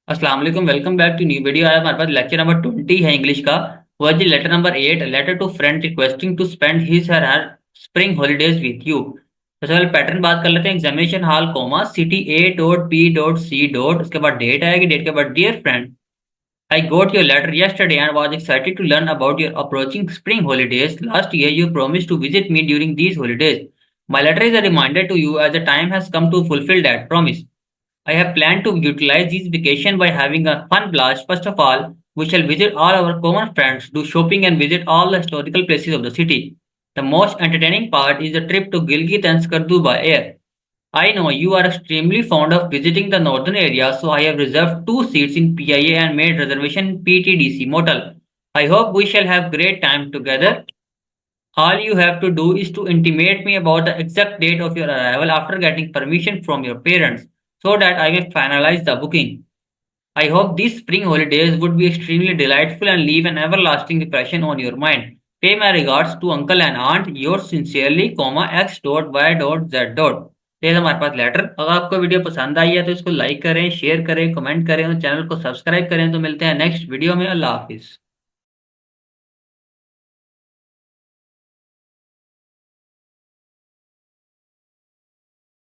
अस्सलाम वालेकुम, welcome back to new video. आज हमारे पास लेक्चर नंबर 20 है इंग्लिश का। वो जी letter number 8, letter to friend requesting to spend his her spring holidays with you. सबसे पहले पैटर्न बात कर लेते हैं। Examination hall comma city A dot B dot C dot, उसके बाद डेट आएगी, डेट के बाद dear friend, I got your letter yesterday and was excited to learn about your approaching spring holidays. Last year, you promised to visit me during these holidays. My letter is a reminder to you as the time has come to fulfill that promise. I have planned to utilize this vacation by having a fun blast. First of all, we shall visit all our common friends, do shopping, and visit all the historical places of the city. The most entertaining part is the trip to Gilgit and Skardu by air. I know you are extremely fond of visiting the northern area, so I have reserved two seats in PIA and made reservation in PTDC Motel. I hope we shall have great time together. All you have to do is to intimate me about the exact date of your arrival after getting permission from your parents so that I can finalize the booking. I hope these spring holidays would be extremely delightful and leave an everlasting impression on your mind. Pay my regards to uncle and aunt. Yours sincerely, x dot y dot z dot। ये हमारे पास letter. अगर आपको video पसंद आई है तो इसको like करें, share करें, कमेंट करें और चैनल को सब्सक्राइब करें। तो मिलते हैं नेक्स्ट वीडियो में। अल्लाह हाफिज।